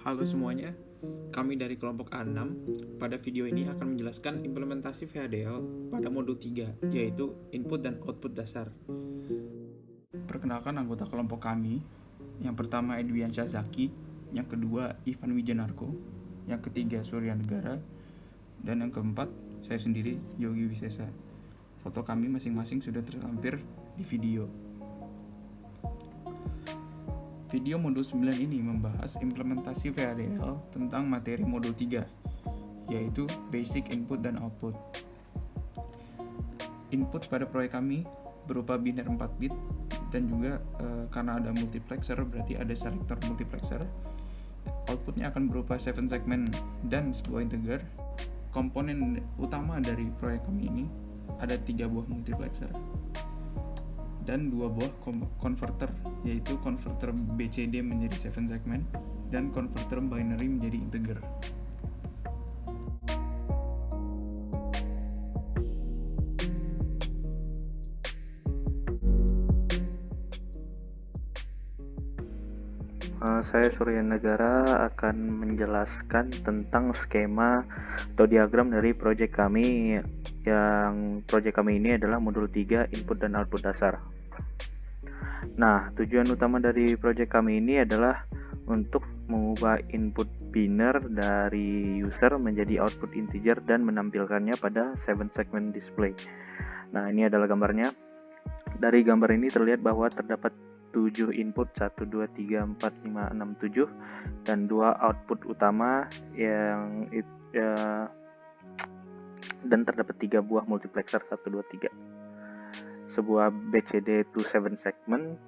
Halo semuanya, kami dari kelompok A6. Pada video ini akan menjelaskan implementasi VHDL pada modul 3, yaitu input dan output dasar. Perkenalkan anggota kelompok kami. Yang pertama Edwian Syazaki, yang kedua Ivan Wijanarko, yang ketiga Surya Negara, dan yang keempat saya sendiri, Yogi Wisesa. Foto kami masing-masing sudah terlampir di video. Video modul 9 ini membahas implementasi VHDL tentang materi modul 3, yaitu Basic Input dan Output. Input pada proyek kami berupa biner 4 bit dan juga karena ada multiplexer berarti ada selektor multiplexer. Outputnya akan berupa 7 segmen dan sebuah integer. Komponen utama dari proyek kami ini ada 3 buah multiplexer dan 2 buah converter, yaitu converter BCD menjadi 7 segmen dan converter binary menjadi integer. Saya Surya Negara akan menjelaskan tentang skema atau diagram dari proyek kami. Yang proyek kami ini adalah modul 3 input dan output dasar. Nah, tujuan utama dari proyek kami ini adalah untuk mengubah input biner dari user menjadi output integer dan menampilkannya pada 7 segment display. Nah, ini adalah gambarnya. Dari gambar ini terlihat bahwa terdapat 7 input 1, 2, 3, 4, 5, 6, 7 dan 2 output utama dan terdapat 3 buah multiplexer 1, 2, 3, sebuah BCD to 7 segment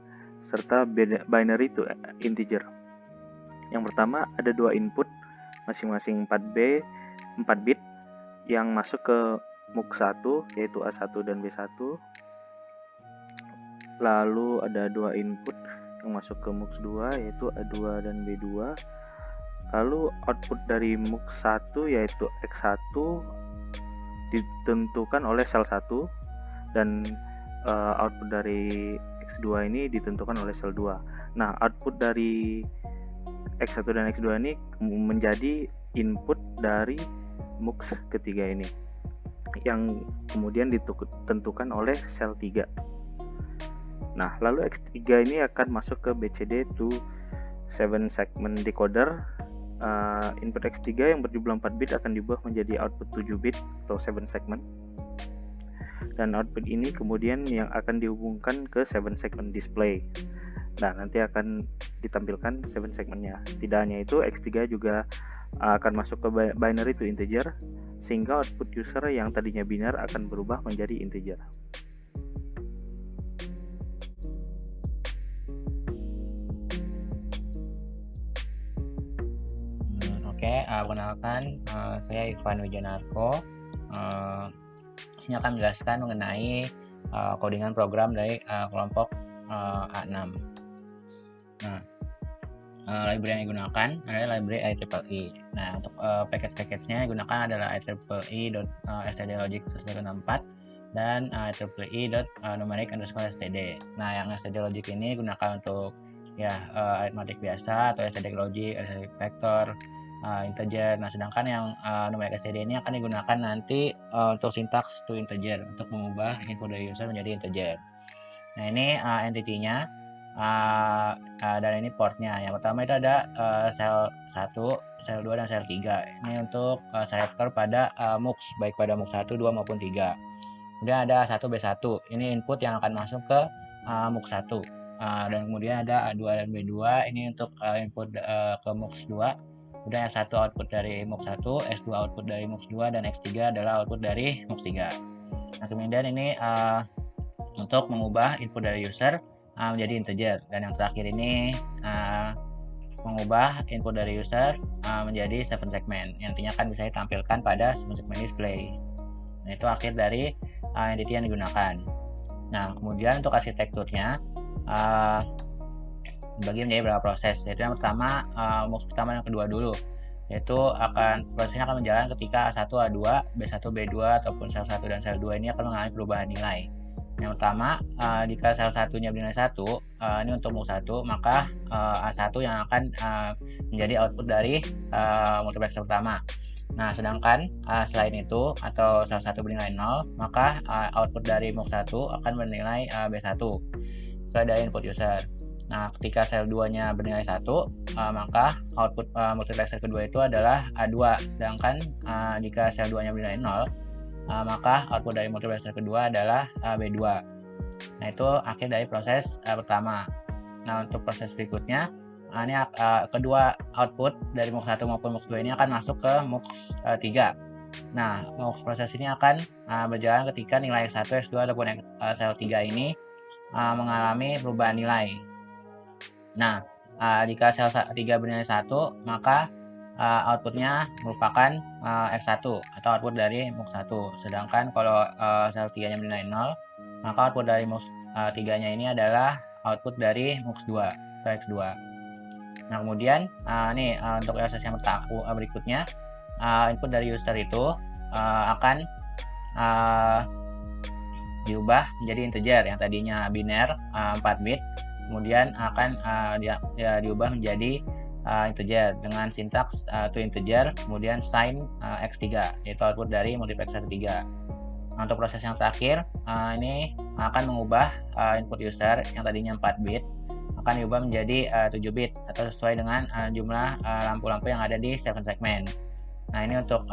serta binary to integer. Yang pertama ada 2 input masing-masing 4 bit yang masuk ke MUX1 yaitu A1 dan B1. Lalu ada 2 input yang masuk ke MUX2 yaitu A2 dan B2. Lalu output dari MUX1 yaitu X1 ditentukan oleh sel 1 dan output dari X2 ini ditentukan oleh sel 2. Nah, output dari X1 dan X2 ini menjadi input dari MUX ketiga ini yang kemudian ditentukan oleh sel 3. Nah, lalu X3 ini akan masuk ke BCD to 7 segment decoder. Input X3 yang berjumlah 4 bit akan diubah menjadi output 7 bit atau 7 segment. Dan output ini kemudian yang akan dihubungkan ke 7 segment display. Nah, nanti akan ditampilkan 7 segmennya. Tidak hanya itu, X3 juga akan masuk ke binary to integer, sehingga output user yang tadinya biner akan berubah menjadi integer. Perkenalkan, saya Ivan Wijanarko. Sini akan menjelaskan mengenai codingan program dari kelompok A6. Nah, library yang digunakan adalah library IEEE. Nah, untuk package-nya yang digunakan adalah IEEE.stdlogic.164 dan IEEE.numeric_std. Nah, yang stdlogic ini digunakan untuk aritmatik biasa atau std logic, std vector, integer. Nah, sedangkan yang numeric std ini akan digunakan nanti untuk syntax to integer untuk mengubah input dari user menjadi integer. Nah, ini entity-nya dan ini portnya. Yang pertama itu ada sel 1, sel 2 dan sel 3. Ini untuk selektor pada MUX, baik pada MUX 1, 2 maupun 3. Kemudian ada 1B1. Ini input yang akan masuk ke MUX 1. Dan kemudian ada A2 dan B2. Ini untuk input ke MUX 2. Kemudian S1 output dari MUX1, S2 output dari MUX2, dan X3 adalah output dari MUX3. Nah, kemudian ini untuk mengubah input dari user menjadi integer. Dan yang terakhir ini mengubah input dari user menjadi 7 segment. Yang nantinya akan bisa ditampilkan pada 7 segment display. Nah, itu akhir dari entity yang digunakan. Nah, kemudian untuk arsitekturnya dibagi menjadi beberapa proses, yaitu yang pertama MUX pertama dan kedua dulu, yaitu prosesnya akan berjalan ketika A1, A2, B1, B2 ataupun sel 1 dan sel 2 ini akan mengalami perubahan nilai. Yang pertama, jika salah satunya bernilai 1, ini untuk MUX1, maka A1 yang akan menjadi output dari multiplexer pertama. Nah, sedangkan selain itu atau salah satu bernilai 0, maka output dari MUX1 akan bernilai B1 sesuai dari input user. Nah, ketika sel 2-nya bernilai 1, maka output multiplexer kedua itu adalah A2. Sedangkan jika sel 2-nya bernilai 0, maka output dari multiplexer kedua adalah B2. Nah, itu akhir dari proses pertama. Nah, untuk proses berikutnya, ini kedua output dari MUX1 maupun MUX2 ini akan masuk ke MUX3. Nah, MUX proses ini akan berjalan ketika nilai X1, X2 ataupun sel 3 ini mengalami perubahan nilai. Nah, jika sel 3 bernilai 1, maka outputnya merupakan X1 atau output dari MUX1. Sedangkan kalau sel 3-nya bernilai 0, maka output dari MUX3-nya ini adalah output dari MUX2 atau X2. Nah, kemudian untuk proses yang berikutnya, input dari user itu akan diubah menjadi integer yang tadinya biner 4 bit, kemudian akan diubah menjadi integer dengan sintaks to integer, kemudian sign X3, yaitu output dari multiplexer 3. Nah, untuk proses yang terakhir, ini akan mengubah input user yang tadinya 4 bit akan diubah menjadi 7 bit atau sesuai dengan jumlah lampu-lampu yang ada di 7 segmen. Nah, ini untuk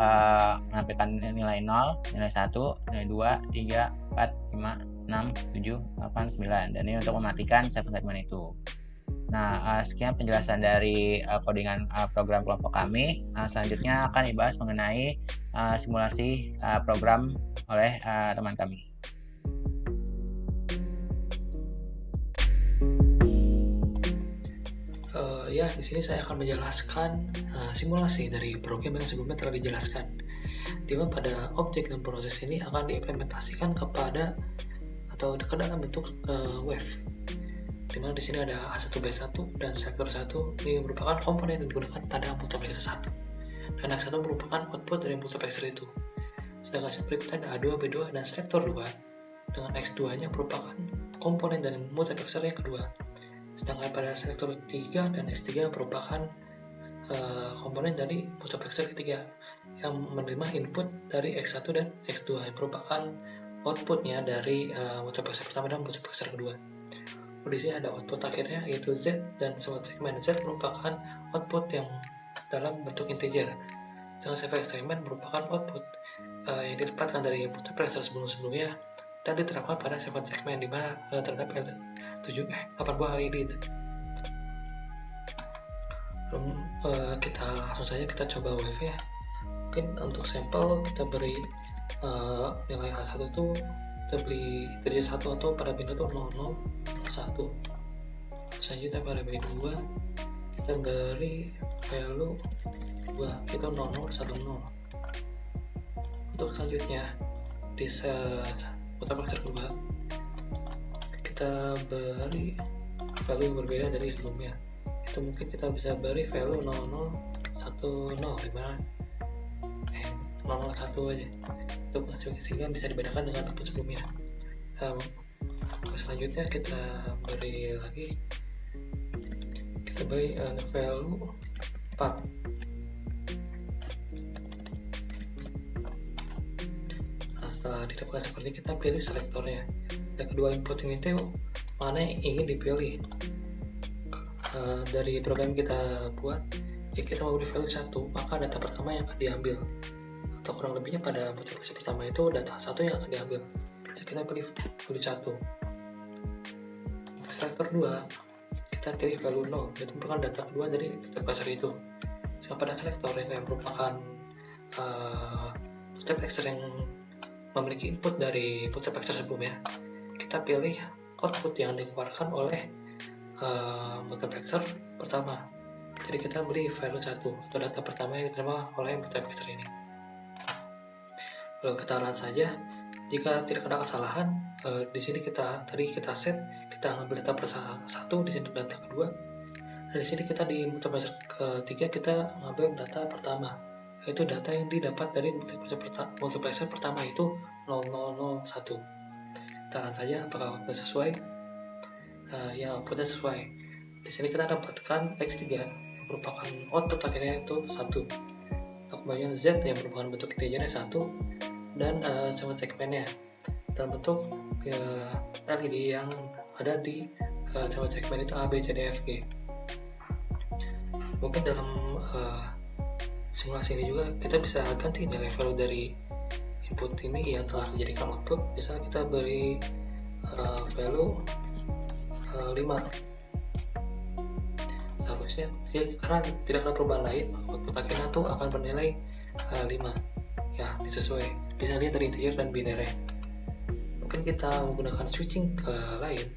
menampilkan nilai 0, nilai 1, nilai 2, 3, 4, 5, 6, 7, 8, 9. Dan ini untuk mematikan 7 segmen itu. Nah, sekian penjelasan dari codingan program kelompok kami. Selanjutnya akan dibahas mengenai simulasi program oleh teman kami. Ya, di sini saya akan menjelaskan simulasi dari program yang sebelumnya telah dijelaskan, di mana pada objek dan proses ini akan diimplementasikan kepada atau ke dalam bentuk wave. Di mana di sini ada A1, B1 dan selektor 1 ini merupakan komponen yang digunakan pada multiplexer 1. Dan X1 merupakan output dari multiplexer itu. Sedangkan berikutnya ada A2, B2 dan selektor 2 dengan X2-nya merupakan komponen dari multiplexer yang kedua. Sedangkan pada selektor 3 dan X3 merupakan komponen dari multiplexer ketiga yang menerima input dari X1 dan X2 yang merupakan outputnya dari multiplexer pertama dan multiplexer kedua. Di sini ada output akhirnya yaitu Z, dan semua segmen Z merupakan output yang dalam bentuk integer. Sedangkan segmen merupakan output yang didapatkan dari multiplexer sebelum-sebelumnya dan diterapkan pada 7 segmen di mana terdapat 8 buah LED. Kita langsung saja kita coba wave ya. Mungkin untuk sampel kita beri nilai A1 itu kita beli integer 1 atau pada bina itu 0, 1. Selanjutnya pada bina 2 kita beri value 2, itu 0, 0, 1, 0. Untuk selanjutnya di multiplexer kedua kita beri value yang berbeda dari sebelumnya. Itu mungkin kita bisa beri value 00, 10, dimana 001 aja untuk sehingga bisa dibedakan dengan output sebelumnya. Selanjutnya kita beri lagi, kita beri value 4. Setelah didapatkan seperti kita pilih selektornya. Dan kedua input ini itu mana yang ingin dipilih. Dari program kita buat, jika kita mau beri value 1, maka data pertama yang akan diambil. Atau kurang lebihnya pada multiplexer pertama itu data 1 yang akan diambil. Jadi kita pilih value 1. Untuk selektor 2, kita pilih value 0, itu merupakan data kedua dari multiplexer itu. Jika pada selektor yang merupakan multiplexer yang memiliki input dari multiplexer sebelumnya, kita pilih output yang dikeluarkan oleh multiplexer pertama. Jadi kita beri value 1 atau data pertama yang diterima oleh multiplexer ini. Lalu kita run saja. Jika tidak ada kesalahan, di sini kita set, kita ambil data satu, di sini data kedua. Dan di sini kita di multiplexer ketiga kita ambil data pertama, yaitu data yang didapat dari multiplexer pertama itu 0001. pendaftaran saja apakah outputnya sesuai. Ya, outputnya sesuai. Di sini kita dapatkan X3 yang merupakan output akhirnya itu 1, kemudian Z yang merupakan bentuk integernya 1, dan sama segmennya dalam bentuk LED yang ada di sama segmen itu A, B, C, D, F, G. Mungkin dalam simulasi ini juga kita bisa ganti nilai value dari input ini yang telah dijadikan output. Misalnya kita beri value 5, seharusnya karena tidak ada perubahan lain, maka output akhirnya tuh akan bernilai 5. Ya, disesuai, bisa lihat dari integer dan binary. Mungkin kita menggunakan switching ke lain,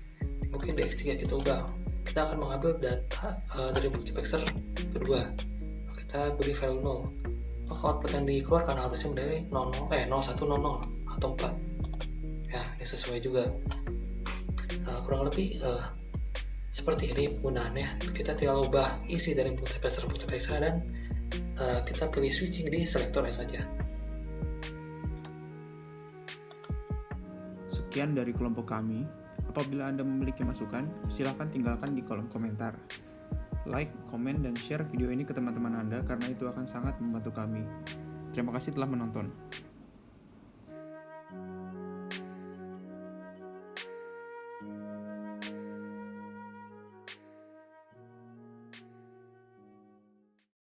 mungkin di X3 kita ubah, kita akan mengambil data dari multiplexer kedua, kita beri value 0, maka output yang dikeluarkan harusnya bernilai 0100 atau 4. Ya, ini sesuai juga. Kurang lebih seperti ini penggunaannya. Kita tinggal ubah isi dari multiplexer dan kita pilih switching di selektornya saja. Sekian dari kelompok kami. Apabila Anda memiliki masukan, silakan tinggalkan di kolom komentar. Like, komen, dan share video ini ke teman-teman Anda karena itu akan sangat membantu kami. Terima kasih telah menonton.